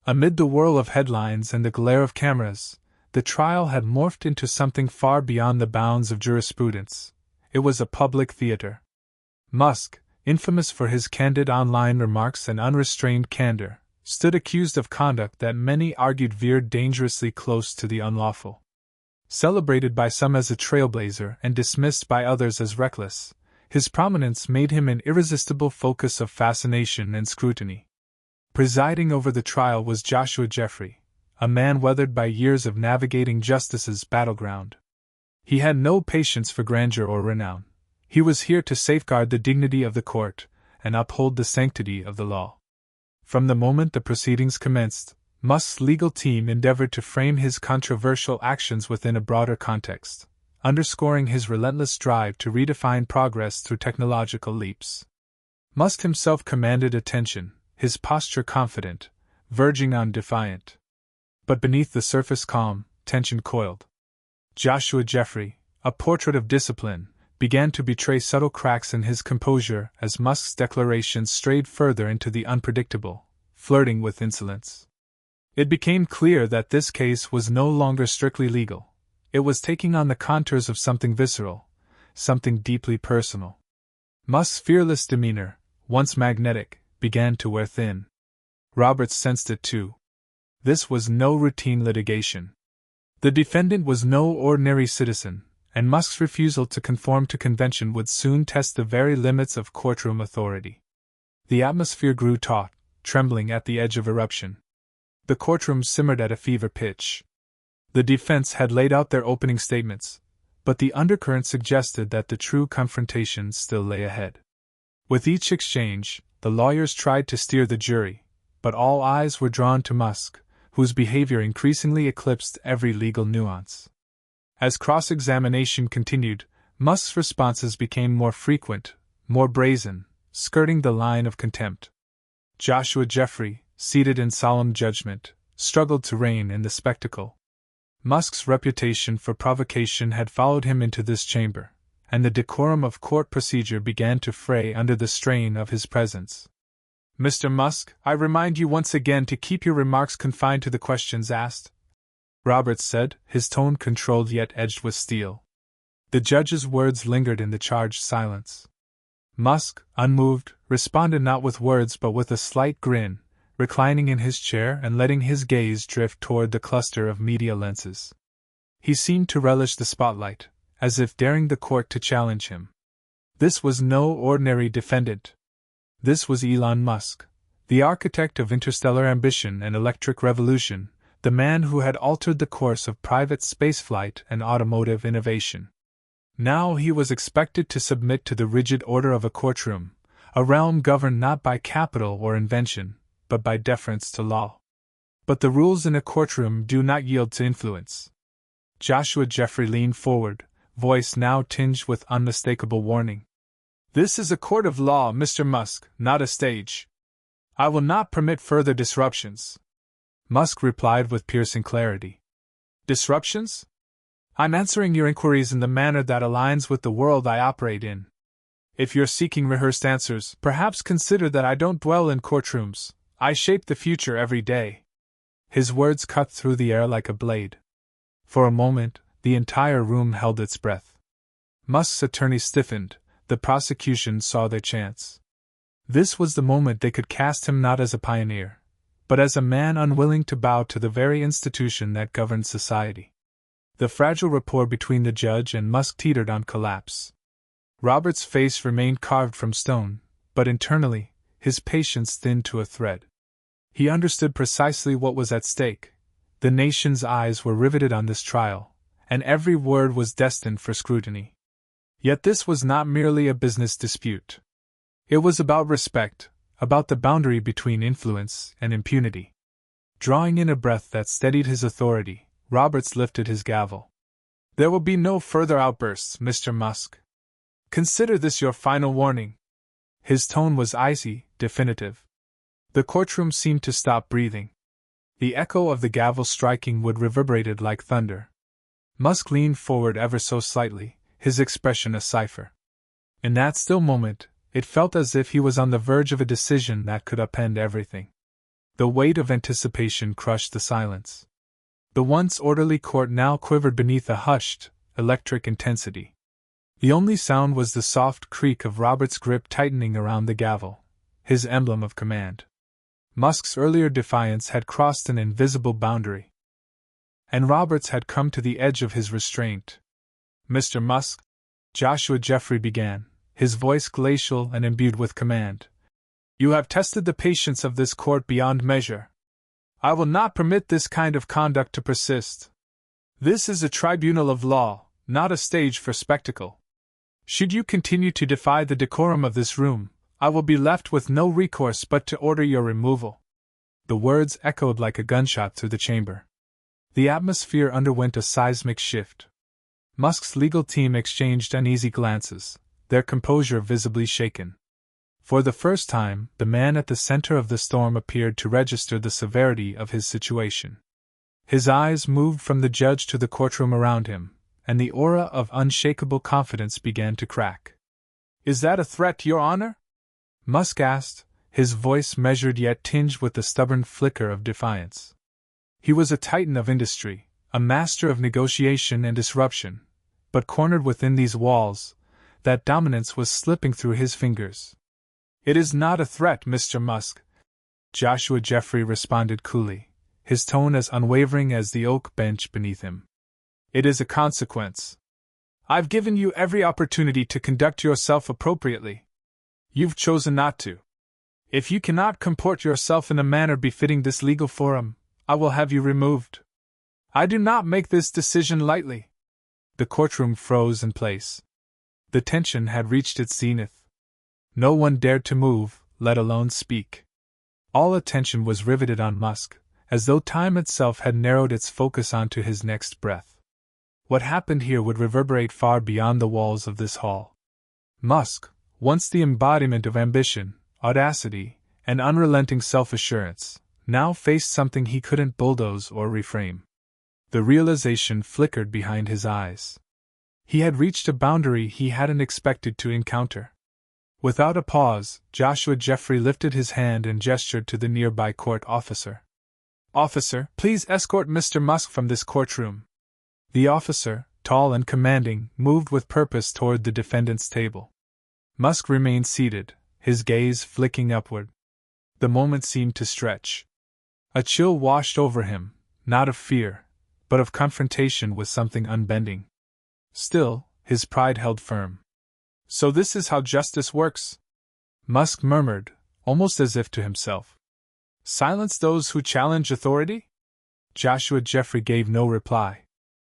Amid the whirl of headlines and the glare of cameras, the trial had morphed into something far beyond the bounds of jurisprudence. It was a public theater. Musk, infamous for his candid online remarks and unrestrained candor, stood accused of conduct that many argued veered dangerously close to the unlawful. Celebrated by some as a trailblazer and dismissed by others as reckless, his prominence made him an irresistible focus of fascination and scrutiny. Presiding over the trial was Joshua Jeffrey, a man weathered by years of navigating justice's battleground. He had no patience for grandeur or renown. He was here to safeguard the dignity of the court and uphold the sanctity of the law. From the moment the proceedings commenced, Musk's legal team endeavored to frame his controversial actions within a broader context, underscoring his relentless drive to redefine progress through technological leaps. Musk himself commanded attention, his posture confident, verging on defiant. But beneath the surface calm, tension coiled. Joshua Jeffrey, a portrait of discipline, began to betray subtle cracks in his composure as Musk's declarations strayed further into the unpredictable, flirting with insolence. It became clear that this case was no longer strictly legal. It was taking on the contours of something visceral, something deeply personal. Musk's fearless demeanor, once magnetic, began to wear thin. Roberts sensed it too. This was no routine litigation. The defendant was no ordinary citizen, and Musk's refusal to conform to convention would soon test the very limits of courtroom authority. The atmosphere grew taut, trembling at the edge of eruption. The courtroom simmered at a fever pitch. The defense had laid out their opening statements, but the undercurrent suggested that the true confrontation still lay ahead. With each exchange, the lawyers tried to steer the jury, but all eyes were drawn to Musk, whose behavior increasingly eclipsed every legal nuance. As cross-examination continued, Musk's responses became more frequent, more brazen, skirting the line of contempt. Joshua Jeffrey, seated in solemn judgment, struggled to rein in the spectacle. Musk's reputation for provocation had followed him into this chamber, and the decorum of court procedure began to fray under the strain of his presence. "Mr. Musk, I remind you once again to keep your remarks confined to the questions asked," Roberts said, his tone controlled yet edged with steel. The judge's words lingered in the charged silence. Musk, unmoved, responded not with words but with a slight grin, reclining in his chair and letting his gaze drift toward the cluster of media lenses. He seemed to relish the spotlight, as if daring the court to challenge him. This was no ordinary defendant. This was Elon Musk, the architect of interstellar ambition and electric revolution, the man who had altered the course of private spaceflight and automotive innovation. Now he was expected to submit to the rigid order of a courtroom, a realm governed not by capital or invention, but by deference to law. But the rules in a courtroom do not yield to influence. Joshua Jeffrey leaned forward, voice now tinged with unmistakable warning. "This is a court of law, Mr. Musk, not a stage. I will not permit further disruptions." Musk replied with piercing clarity. "Disruptions? I'm answering your inquiries in the manner that aligns with the world I operate in. If you're seeking rehearsed answers, perhaps consider that I don't dwell in courtrooms. I shape the future every day." His words cut through the air like a blade. For a moment, the entire room held its breath. Musk's attorney stiffened. The prosecution saw their chance. This was the moment they could cast him not as a pioneer, but as a man unwilling to bow to the very institution that governed society. The fragile rapport between the judge and Musk teetered on collapse. Robert's face remained carved from stone, but internally, his patience thinned to a thread. He understood precisely what was at stake. The nation's eyes were riveted on this trial, and every word was destined for scrutiny. Yet this was not merely a business dispute. It was about respect, about the boundary between influence and impunity. Drawing in a breath that steadied his authority, Roberts lifted his gavel. "There will be no further outbursts, Mr. Musk. Consider this your final warning." His tone was icy, definitive. The courtroom seemed to stop breathing. The echo of the gavel striking would reverberated like thunder. Musk leaned forward ever so slightly, his expression a cipher. In that still moment, it felt as if he was on the verge of a decision that could upend everything. The weight of anticipation crushed the silence. The once orderly court now quivered beneath a hushed, electric intensity. The only sound was the soft creak of Robert's grip tightening around the gavel, his emblem of command. Musk's earlier defiance had crossed an invisible boundary, and Roberts had come to the edge of his restraint. "Mr. Musk," Joshua Jeffrey began, his voice glacial and imbued with command, "you have tested the patience of this court beyond measure. I will not permit this kind of conduct to persist. This is a tribunal of law, not a stage for spectacle. Should you continue to defy the decorum of this room, I will be left with no recourse but to order your removal." The words echoed like a gunshot through the chamber. The atmosphere underwent a seismic shift. Musk's legal team exchanged uneasy glances, their composure visibly shaken. For the first time, the man at the center of the storm appeared to register the severity of his situation. His eyes moved from the judge to the courtroom around him, and the aura of unshakable confidence began to crack. "Is that a threat, Your Honor?" Musk asked, his voice measured yet tinged with the stubborn flicker of defiance. He was a titan of industry, a master of negotiation and disruption, but cornered within these walls, that dominance was slipping through his fingers. "It is not a threat, Mr. Musk," Joshua Jeffrey responded coolly, his tone as unwavering as the oak bench beneath him. "It is a consequence. I've given you every opportunity to conduct yourself appropriately. You've chosen not to. If you cannot comport yourself in a manner befitting this legal forum, I will have you removed. I do not make this decision lightly." The courtroom froze in place. The tension had reached its zenith. No one dared to move, let alone speak. All attention was riveted on Musk, as though time itself had narrowed its focus onto his next breath. What happened here would reverberate far beyond the walls of this hall. Musk, once the embodiment of ambition, audacity, and unrelenting self-assurance, now faced something he couldn't bulldoze or reframe. The realization flickered behind his eyes. He had reached a boundary he hadn't expected to encounter. Without a pause, Joshua Jeffrey lifted his hand and gestured to the nearby court officer. "Officer, please escort Mr. Musk from this courtroom." The officer, tall and commanding, moved with purpose toward the defendant's table. Musk remained seated, his gaze flicking upward. The moment seemed to stretch. A chill washed over him, not of fear, but of confrontation with something unbending. Still, his pride held firm. "So this is how justice works?" Musk murmured, almost as if to himself. "Silence those who challenge authority?" Joshua Jeffrey gave no reply.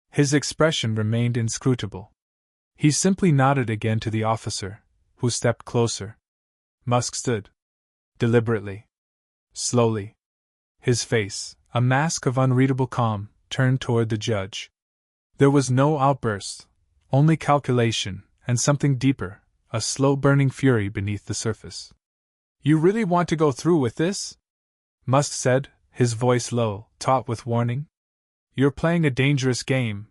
His expression remained inscrutable. He simply nodded again to the officer, who stepped closer. Musk stood. Deliberately. Slowly. His face, a mask of unreadable calm, turned toward the judge. There was no outburst, only calculation, and something deeper, a slow-burning fury beneath the surface. "You really want to go through with this?" Musk said, his voice low, taut with warning. "You're playing a dangerous game."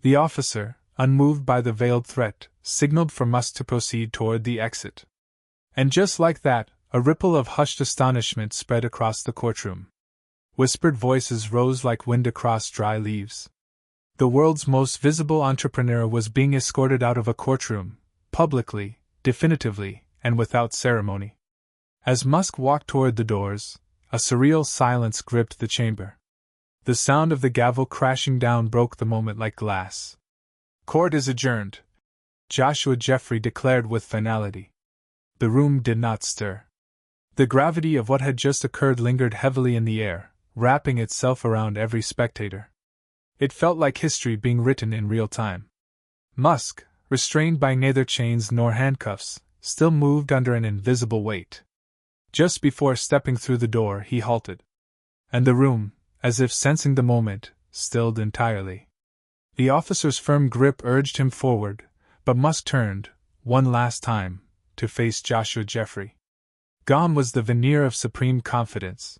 The officer, unmoved by the veiled threat, signaled for Musk to proceed toward the exit. And just like that, a ripple of hushed astonishment spread across the courtroom. Whispered voices rose like wind across dry leaves. The world's most visible entrepreneur was being escorted out of a courtroom, publicly, definitively, and without ceremony. As Musk walked toward the doors, a surreal silence gripped the chamber. The sound of the gavel crashing down broke the moment like glass. "Court is adjourned," Joshua Jeffrey declared with finality. The room did not stir. The gravity of what had just occurred lingered heavily in the air, wrapping itself around every spectator. It felt like history being written in real time. Musk, restrained by neither chains nor handcuffs, still moved under an invisible weight. Just before stepping through the door, he halted. And the room, as if sensing the moment, stilled entirely. The officer's firm grip urged him forward, but Musk turned, one last time, to face Joshua Jeffrey. Gone was the veneer of supreme confidence.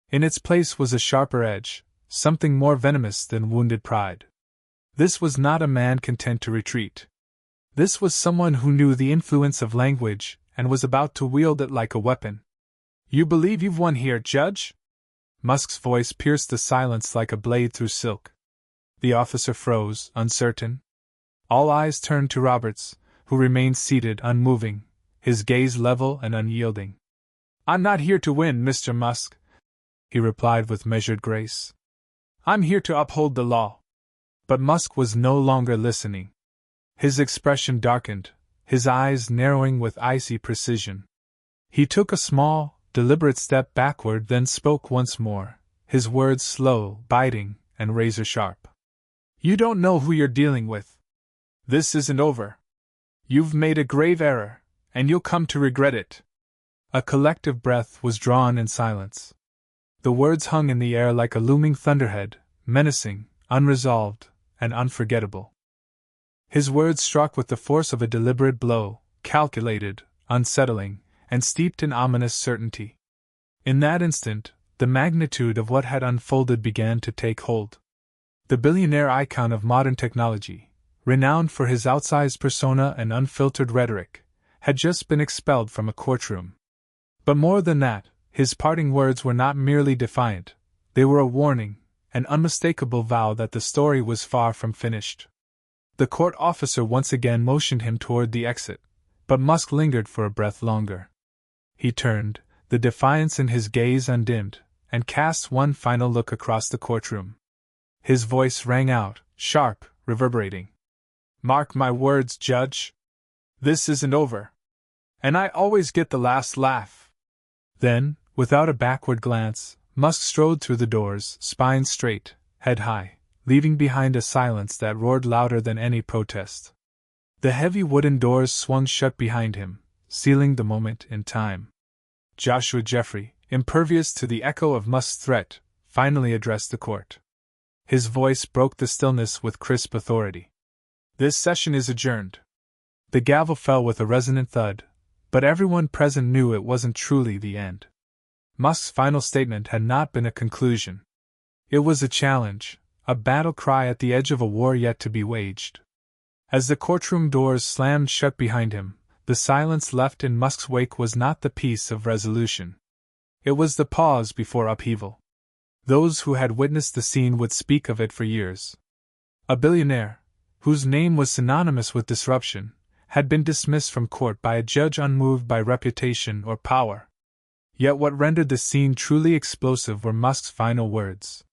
In its place was a sharper edge, something more venomous than wounded pride. This was not a man content to retreat. This was someone who knew the influence of language and was about to wield it like a weapon. "You believe you've won here, Judge?" Musk's voice pierced the silence like a blade through silk. The officer froze, uncertain. All eyes turned to Roberts, who remained seated, unmoving, his gaze level and unyielding. "I'm not here to win, Mr. Musk," he replied with measured grace. "I'm here to uphold the law." But Musk was no longer listening. His expression darkened, his eyes narrowing with icy precision. He took a small, deliberate step backward, then spoke once more, his words slow, biting, and razor-sharp. "You don't know who you're dealing with. This isn't over. You've made a grave error, and you'll come to regret it." A collective breath was drawn in silence. The words hung in the air like a looming thunderhead, menacing, unresolved, and unforgettable. His words struck with the force of a deliberate blow, calculated, unsettling, and steeped in ominous certainty. In that instant, the magnitude of what had unfolded began to take hold. The billionaire icon of modern technology, renowned for his outsized persona and unfiltered rhetoric, had just been expelled from a courtroom. But more than that, his parting words were not merely defiant, they were a warning, an unmistakable vow that the story was far from finished. The court officer once again motioned him toward the exit, but Musk lingered for a breath longer. He turned, the defiance in his gaze undimmed, and cast one final look across the courtroom. His voice rang out, sharp, reverberating. "Mark my words, Judge. This isn't over. And I always get the last laugh." Then, without a backward glance, Musk strode through the doors, spine straight, head high, leaving behind a silence that roared louder than any protest. The heavy wooden doors swung shut behind him, sealing the moment in time. Joshua Jeffrey, impervious to the echo of Musk's threat, finally addressed the court. His voice broke the stillness with crisp authority. "This session is adjourned." The gavel fell with a resonant thud, but everyone present knew it wasn't truly the end. Musk's final statement had not been a conclusion. It was a challenge, a battle cry at the edge of a war yet to be waged. As the courtroom doors slammed shut behind him, the silence left in Musk's wake was not the peace of resolution. It was the pause before upheaval. Those who had witnessed the scene would speak of it for years. A billionaire, whose name was synonymous with disruption, had been dismissed from court by a judge unmoved by reputation or power. Yet what rendered the scene truly explosive were Musk's final words.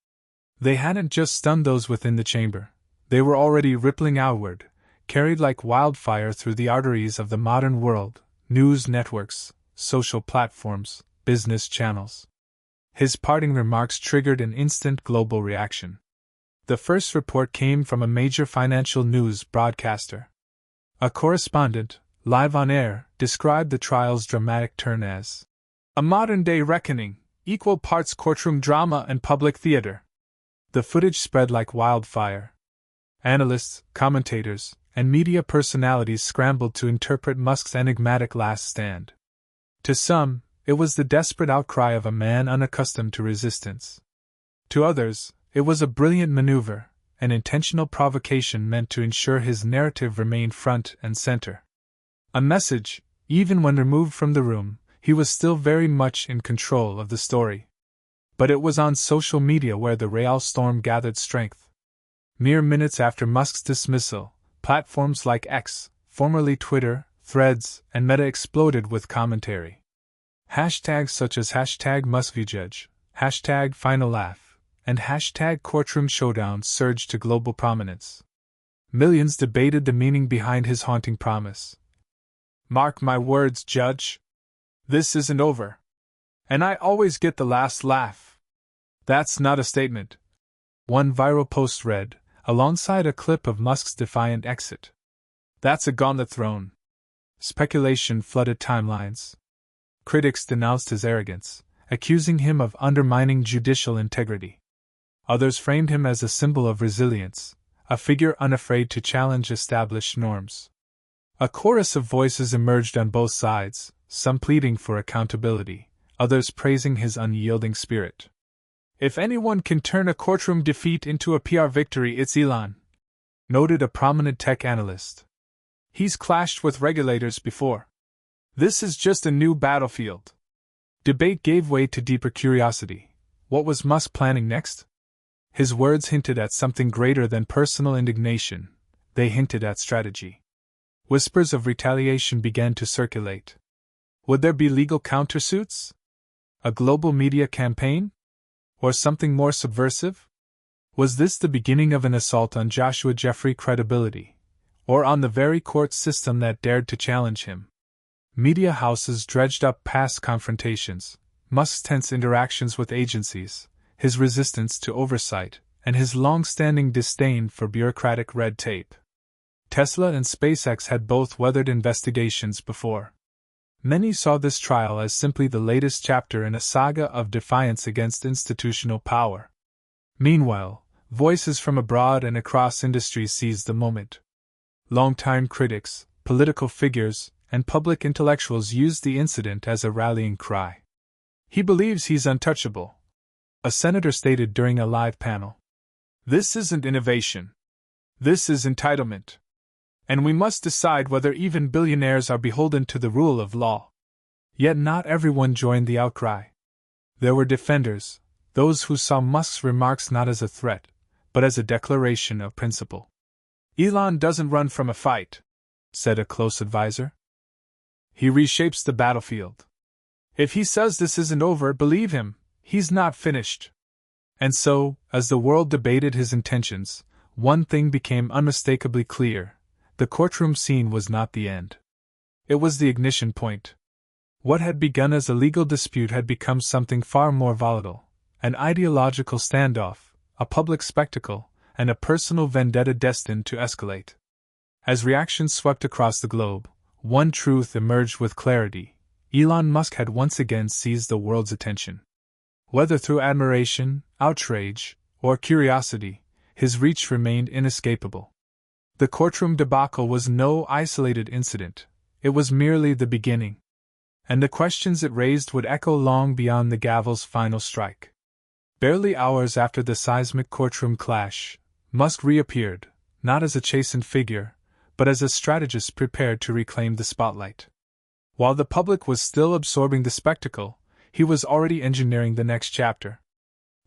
They hadn't just stunned those within the chamber, they were already rippling outward, carried like wildfire through the arteries of the modern world, news networks, social platforms, business channels. His parting remarks triggered an instant global reaction. The first report came from a major financial news broadcaster. A correspondent, live on air, described the trial's dramatic turn as a modern-day reckoning, equal parts courtroom drama and public theater. The footage spread like wildfire. Analysts, commentators, and media personalities scrambled to interpret Musk's enigmatic last stand. To some, it was the desperate outcry of a man unaccustomed to resistance. To others, it was a brilliant maneuver, an intentional provocation meant to ensure his narrative remained front and center. A message, even when removed from the room, he was still very much in control of the story. But it was on social media where the real storm gathered strength. Mere minutes after Musk's dismissal, platforms like X, formerly Twitter, Threads, and Meta exploded with commentary. Hashtags such as #MuskViewJudge, #FinalLaugh, and #Courtroom Showdown surged to global prominence. Millions debated the meaning behind his haunting promise. "Mark my words, Judge. This isn't over. And I always get the last laugh." "That's not a statement," one viral post read, alongside a clip of Musk's defiant exit. "That's a gauntlet thrown." Speculation flooded timelines. Critics denounced his arrogance, accusing him of undermining judicial integrity. Others framed him as a symbol of resilience, a figure unafraid to challenge established norms. A chorus of voices emerged on both sides, some pleading for accountability, others praising his unyielding spirit. "If anyone can turn a courtroom defeat into a PR victory, it's Elon," noted a prominent tech analyst. "He's clashed with regulators before. This is just a new battlefield." Debate gave way to deeper curiosity. What was Musk planning next? His words hinted at something greater than personal indignation. They hinted at strategy. Whispers of retaliation began to circulate. Would there be legal countersuits? A global media campaign? Or something more subversive? Was this the beginning of an assault on Joshua Jeffrey's credibility, or on the very court system that dared to challenge him? Media houses dredged up past confrontations, Musk's tense interactions with agencies, his resistance to oversight, and his long-standing disdain for bureaucratic red tape. Tesla and SpaceX had both weathered investigations before. Many saw this trial as simply the latest chapter in a saga of defiance against institutional power. Meanwhile, voices from abroad and across industries seized the moment. Longtime critics, political figures, and public intellectuals used the incident as a rallying cry. "He believes he's untouchable," a senator stated during a live panel. "This isn't innovation. This is entitlement. And we must decide whether even billionaires are beholden to the rule of law." Yet not everyone joined the outcry. There were defenders, those who saw Musk's remarks not as a threat, but as a declaration of principle. "Elon doesn't run from a fight," said a close advisor. "He reshapes the battlefield. If he says this isn't over, believe him, he's not finished." And so, as the world debated his intentions, one thing became unmistakably clear. The courtroom scene was not the end. It was the ignition point. What had begun as a legal dispute had become something far more volatile, an ideological standoff, a public spectacle, and a personal vendetta destined to escalate. As reactions swept across the globe, one truth emerged with clarity: Elon Musk had once again seized the world's attention. Whether through admiration, outrage, or curiosity, his reach remained inescapable. The courtroom debacle was no isolated incident, it was merely the beginning. And the questions it raised would echo long beyond the gavel's final strike. Barely hours after the seismic courtroom clash, Musk reappeared, not as a chastened figure, but as a strategist prepared to reclaim the spotlight. While the public was still absorbing the spectacle, he was already engineering the next chapter.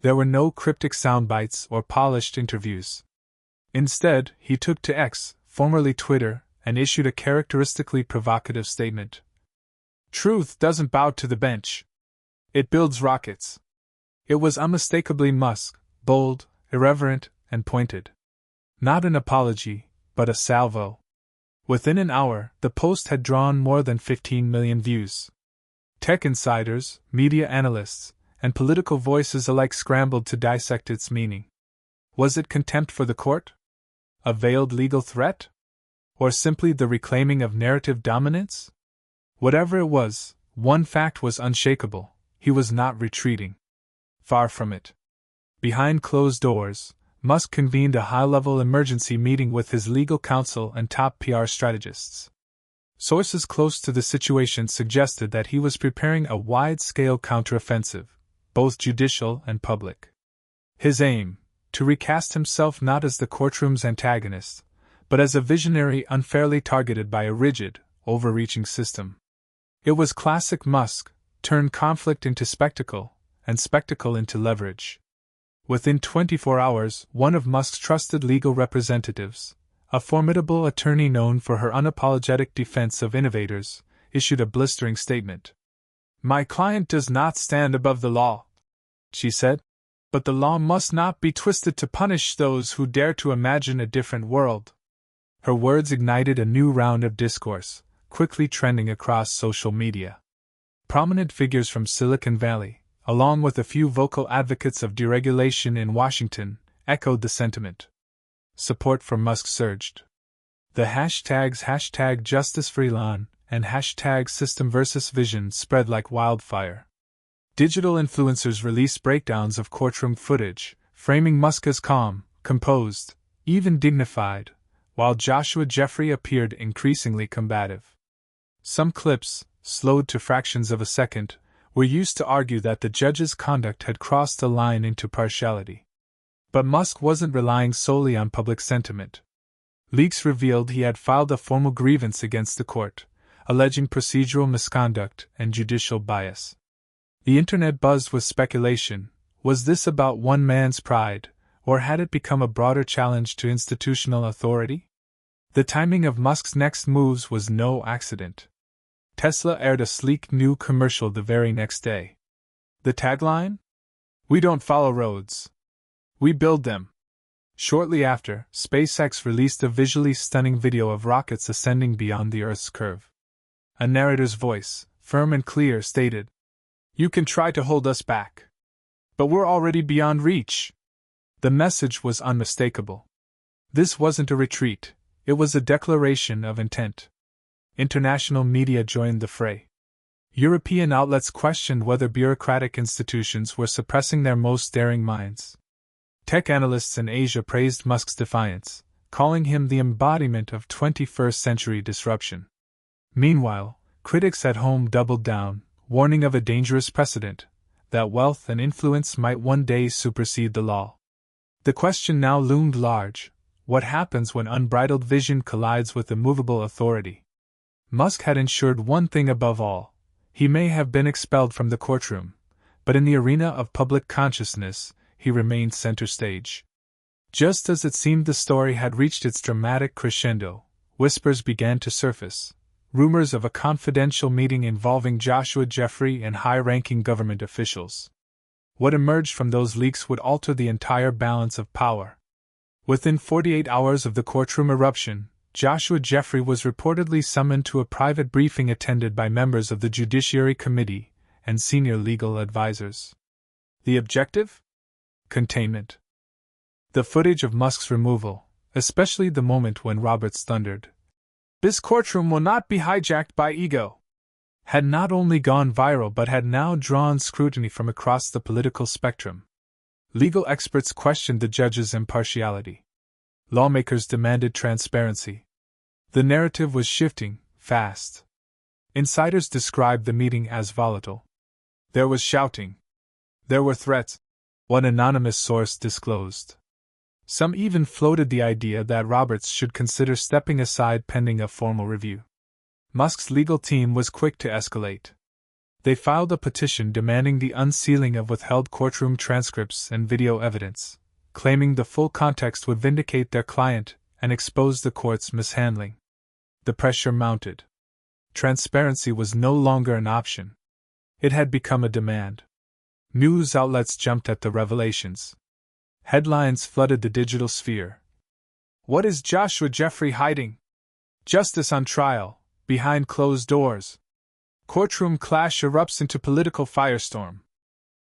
There were no cryptic soundbites or polished interviews. Instead, he took to X, formerly Twitter, and issued a characteristically provocative statement. "Truth doesn't bow to the bench. It builds rockets." It was unmistakably Musk, bold, irreverent, and pointed. Not an apology, but a salvo. Within an hour, the post had drawn more than 15 million views. Tech insiders, media analysts, and political voices alike scrambled to dissect its meaning. Was it contempt for the court? A veiled legal threat? Or simply the reclaiming of narrative dominance? Whatever it was, one fact was unshakable: he was not retreating. Far from it. Behind closed doors, Musk convened a high-level emergency meeting with his legal counsel and top PR strategists. Sources close to the situation suggested that he was preparing a wide-scale counteroffensive, both judicial and public. His aim: to recast himself not as the courtroom's antagonist, but as a visionary unfairly targeted by a rigid, overreaching system. It was classic Musk: turn conflict into spectacle, and spectacle into leverage. Within 24 hours, one of Musk's trusted legal representatives, a formidable attorney known for her unapologetic defense of innovators, issued a blistering statement. "My client does not stand above the law," she said, "but the law must not be twisted to punish those who dare to imagine a different world." Her words ignited a new round of discourse, quickly trending across social media. Prominent figures from Silicon Valley, along with a few vocal advocates of deregulation in Washington, echoed the sentiment. Support for Musk surged. The hashtags #JusticeForElon and #System vs. Vision spread like wildfire. Digital influencers released breakdowns of courtroom footage, framing Musk as calm, composed, even dignified, while Joshua Jeffrey appeared increasingly combative. Some clips, slowed to fractions of a second, were used to argue that the judge's conduct had crossed a line into partiality. But Musk wasn't relying solely on public sentiment. Leaks revealed he had filed a formal grievance against the court, alleging procedural misconduct and judicial bias. The internet buzzed with speculation: Was this about one man's pride, or had it become a broader challenge to institutional authority? The timing of Musk's next moves was no accident. Tesla aired a sleek new commercial the very next day. The tagline? "We don't follow roads. We build them." Shortly after, SpaceX released a visually stunning video of rockets ascending beyond the Earth's curve. A narrator's voice, firm and clear, stated, "You can try to hold us back, but we're already beyond reach." The message was unmistakable. This wasn't a retreat, it was a declaration of intent. International media joined the fray. European outlets questioned whether bureaucratic institutions were suppressing their most daring minds. Tech analysts in Asia praised Musk's defiance, calling him the embodiment of 21st century disruption. Meanwhile, critics at home doubled down, warning of a dangerous precedent, that wealth and influence might one day supersede the law. The question now loomed large: what happens when unbridled vision collides with immovable authority? Musk had ensured one thing above all: he may have been expelled from the courtroom, but in the arena of public consciousness, he remained center stage. Just as it seemed the story had reached its dramatic crescendo, whispers began to surface, rumors of a confidential meeting involving Joshua Jeffrey and high-ranking government officials. What emerged from those leaks would alter the entire balance of power. Within 48 hours of the courtroom eruption, Joshua Jeffrey was reportedly summoned to a private briefing attended by members of the Judiciary Committee and senior legal advisors. The objective? Containment. The footage of Musk's removal, especially the moment when Roberts thundered, "This courtroom will not be hijacked by ego," had not only gone viral but had now drawn scrutiny from across the political spectrum. Legal experts questioned the judge's impartiality. Lawmakers demanded transparency. The narrative was shifting, fast. Insiders described the meeting as volatile. There was shouting. There were threats, one anonymous source disclosed. Some even floated the idea that Roberts should consider stepping aside pending a formal review. Musk's legal team was quick to escalate. They filed a petition demanding the unsealing of withheld courtroom transcripts and video evidence, claiming the full context would vindicate their client and expose the court's mishandling. The pressure mounted. Transparency was no longer an option. It had become a demand. News outlets jumped at the revelations. Headlines flooded the digital sphere. "What is Joshua Jeffrey hiding? Justice on trial, behind closed doors. Courtroom clash erupts into political firestorm."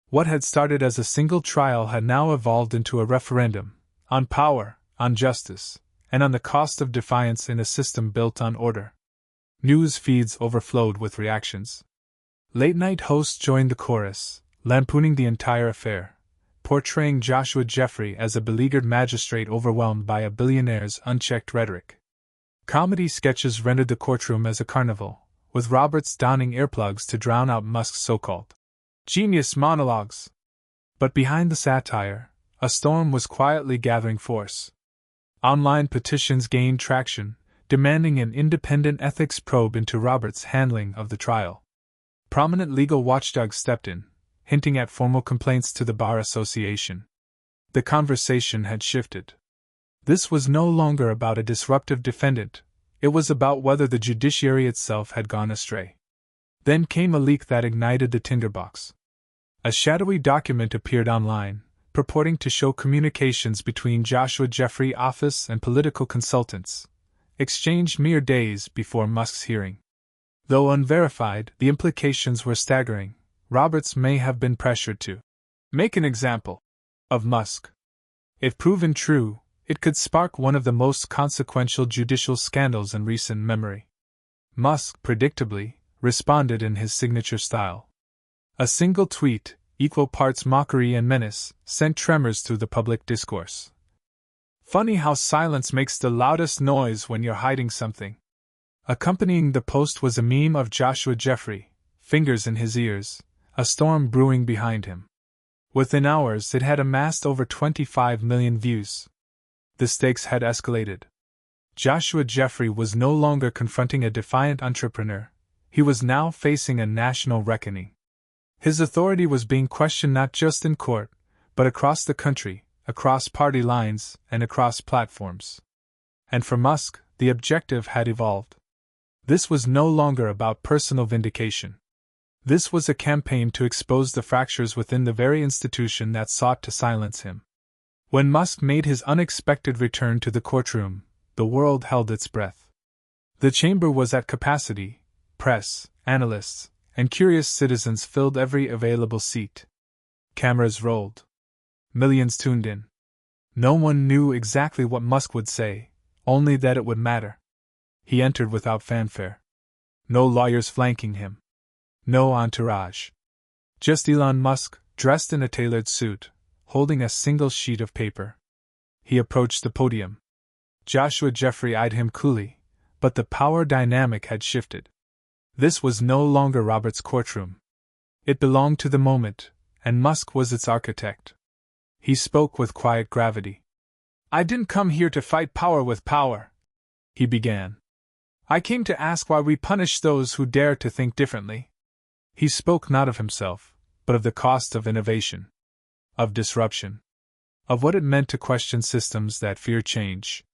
What had started as a single trial had now evolved into a referendum, on power, on justice, and on the cost of defiance in a system built on order. News feeds overflowed with reactions. Late-night hosts joined the chorus, lampooning the entire affair, portraying Joshua Jeffrey as a beleaguered magistrate overwhelmed by a billionaire's unchecked rhetoric. Comedy sketches rendered the courtroom as a carnival, with Roberts donning earplugs to drown out Musk's so-called genius monologues. But behind the satire, a storm was quietly gathering force. Online petitions gained traction, demanding an independent ethics probe into Roberts' handling of the trial. Prominent legal watchdogs stepped in, hinting at formal complaints to the Bar Association. The conversation had shifted. This was no longer about a disruptive defendant, it was about whether the judiciary itself had gone astray. Then came a leak that ignited the tinderbox. A shadowy document appeared online, purporting to show communications between Joshua Jeffrey's office and political consultants, exchanged mere days before Musk's hearing. Though unverified, the implications were staggering. Roberts may have been pressured to make an example of Musk. If proven true, it could spark one of the most consequential judicial scandals in recent memory. Musk, predictably, responded in his signature style. A single tweet, equal parts mockery and menace, sent tremors through the public discourse. "Funny how silence makes the loudest noise when you're hiding something." Accompanying the post was a meme of Joshua Jeffrey, fingers in his ears, a storm brewing behind him. Within hours it had amassed over 25 million views. The stakes had escalated. Joshua Jeffrey was no longer confronting a defiant entrepreneur, he was now facing a national reckoning. His authority was being questioned not just in court, but across the country, across party lines, and across platforms. And for Musk, the objective had evolved. This was no longer about personal vindication. This was a campaign to expose the fractures within the very institution that sought to silence him. When Musk made his unexpected return to the courtroom, the world held its breath. The chamber was at capacity. Press, analysts, and curious citizens filled every available seat. Cameras rolled. Millions tuned in. No one knew exactly what Musk would say, only that it would matter. He entered without fanfare. No lawyers flanking him. No entourage. Just Elon Musk, dressed in a tailored suit, holding a single sheet of paper. He approached the podium. Joshua Jeffrey eyed him coolly, but the power dynamic had shifted. This was no longer Robert's courtroom. It belonged to the moment, and Musk was its architect. He spoke with quiet gravity. "I didn't come here to fight power with power," he began. "I came to ask why we punish those who dare to think differently." He spoke not of himself, but of the cost of innovation, of disruption, of what it meant to question systems that fear change.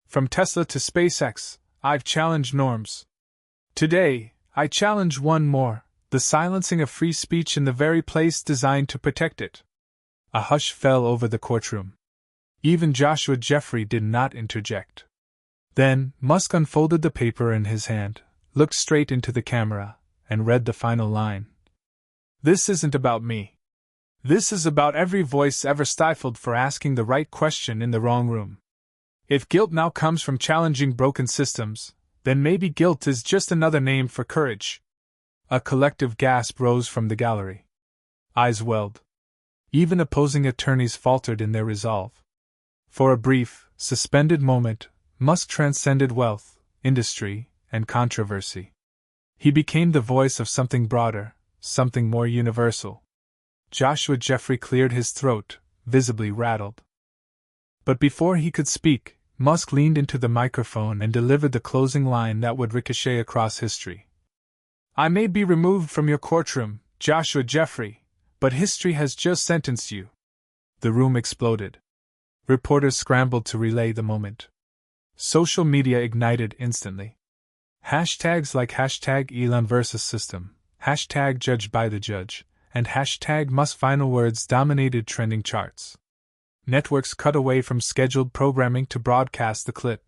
"From Tesla to SpaceX, I've challenged norms. Today, I challenge one more, the silencing of free speech in the very place designed to protect it." A hush fell over the courtroom. Even Joshua Jeffrey did not interject. Then, Musk unfolded the paper in his hand, looked straight into the camera, and read the final line. "This isn't about me. This is about every voice ever stifled for asking the right question in the wrong room. If guilt now comes from challenging broken systems, then maybe guilt is just another name for courage." A collective gasp rose from the gallery. Eyes welled. Even opposing attorneys faltered in their resolve. For a brief, suspended moment, Musk transcended wealth, industry, and controversy. He became the voice of something broader, something more universal. Joshua Jeffrey cleared his throat, visibly rattled. But before he could speak, Musk leaned into the microphone and delivered the closing line that would ricochet across history. "I may be removed from your courtroom, Joshua Jeffrey, but history has just sentenced you." The room exploded. Reporters scrambled to relay the moment. Social media ignited instantly. Hashtags like hashtag Elon versus system, hashtag judged by the judge, and hashtag Musk final words dominated trending charts. Networks cut away from scheduled programming to broadcast the clip.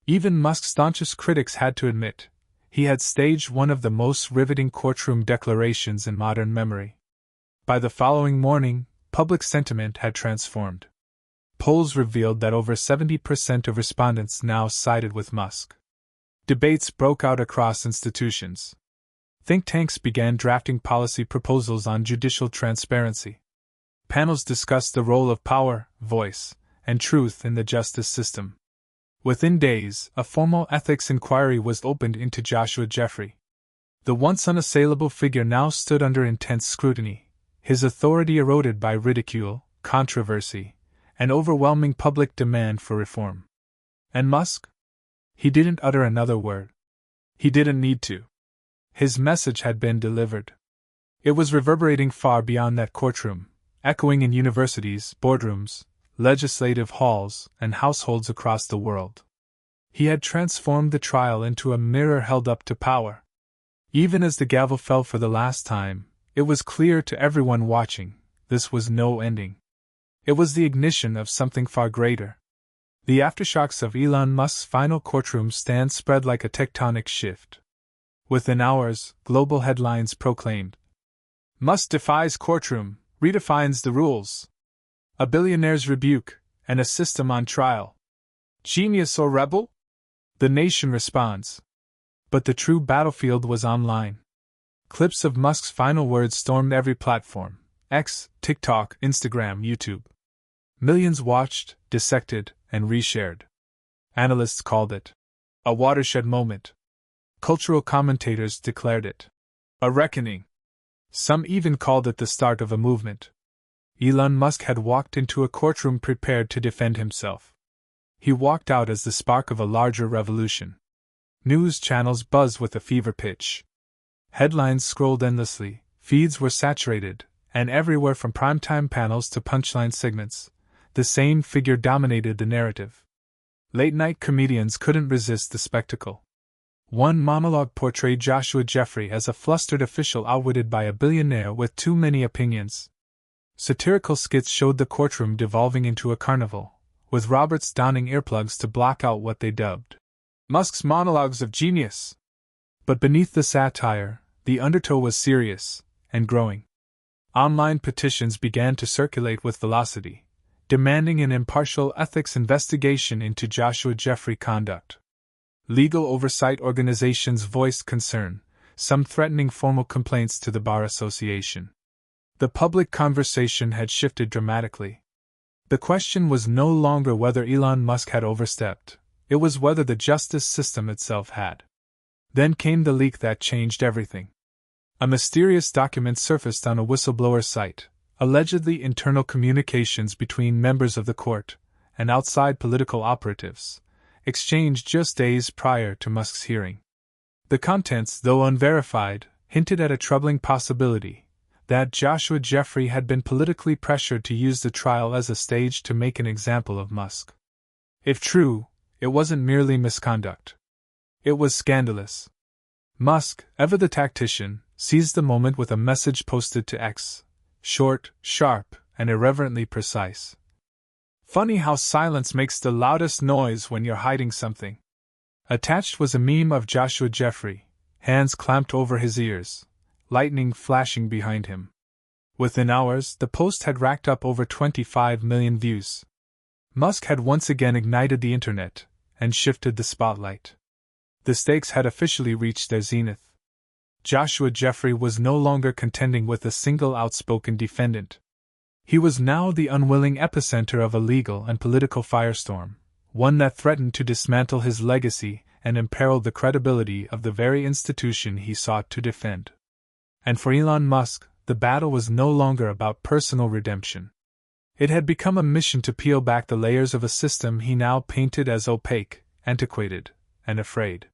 Even Musk's staunchest critics had to admit, he had staged one of the most riveting courtroom declarations in modern memory. By the following morning, public sentiment had transformed. Polls revealed that over 70% of respondents now sided with Musk. Debates broke out across institutions. Think tanks began drafting policy proposals on judicial transparency. Panels discussed the role of power, voice, and truth in the justice system. Within days, a formal ethics inquiry was opened into Joshua Jeffrey. The once unassailable figure now stood under intense scrutiny, his authority eroded by ridicule, controversy, and overwhelming public demand for reform. And Musk? He didn't utter another word. He didn't need to. His message had been delivered. It was reverberating far beyond that courtroom, echoing in universities, boardrooms, legislative halls, and households across the world. He had transformed the trial into a mirror held up to power. Even as the gavel fell for the last time, it was clear to everyone watching, this was no ending. It was the ignition of something far greater. The aftershocks of Elon Musk's final courtroom stand spread like a tectonic shift. Within hours, global headlines proclaimed, "Musk defies courtroom, redefines the rules. A billionaire's rebuke, and a system on trial. Genius or rebel?" The nation responds. But the true battlefield was online. Clips of Musk's final words stormed every platform: X, TikTok, Instagram, YouTube. Millions watched, dissected, and reshared. Analysts called it a watershed moment. Cultural commentators declared it a reckoning. Some even called it the start of a movement. Elon Musk had walked into a courtroom prepared to defend himself. He walked out as the spark of a larger revolution. News channels buzzed with a fever pitch. Headlines scrolled endlessly, feeds were saturated, and everywhere from primetime panels to punchline segments, the same figure dominated the narrative. Late-night comedians couldn't resist the spectacle. One monologue portrayed Joshua Jeffrey as a flustered official outwitted by a billionaire with too many opinions. Satirical skits showed the courtroom devolving into a carnival, with Roberts donning earplugs to block out what they dubbed Musk's monologues of genius. But beneath the satire, the undertow was serious and growing. Online petitions began to circulate with velocity, demanding an impartial ethics investigation into Joshua Jeffrey conduct. Legal oversight organizations voiced concern, some threatening formal complaints to the Bar Association. The public conversation had shifted dramatically. The question was no longer whether Elon Musk had overstepped, it was whether the justice system itself had. Then came the leak that changed everything. A mysterious document surfaced on a whistleblower site, allegedly internal communications between members of the court and outside political operatives, exchanged just days prior to Musk's hearing. The contents, though unverified, hinted at a troubling possibility that Joshua Jeffrey had been politically pressured to use the trial as a stage to make an example of Musk. If true, it wasn't merely misconduct. It was scandalous. Musk, ever the tactician, seized the moment with a message posted to X, short, sharp, and irreverently precise. Funny how silence makes the loudest noise when you're hiding something. Attached was a meme of Joshua Jeffrey, hands clamped over his ears, lightning flashing behind him. Within hours, the post had racked up over 25 million views. Musk had once again ignited the internet and shifted the spotlight. The stakes had officially reached their zenith. Joshua Jeffrey was no longer contending with a single outspoken defendant. He was now the unwilling epicenter of a legal and political firestorm, one that threatened to dismantle his legacy and imperiled the credibility of the very institution he sought to defend. And for Elon Musk, the battle was no longer about personal redemption. It had become a mission to peel back the layers of a system he now painted as opaque, antiquated, and afraid.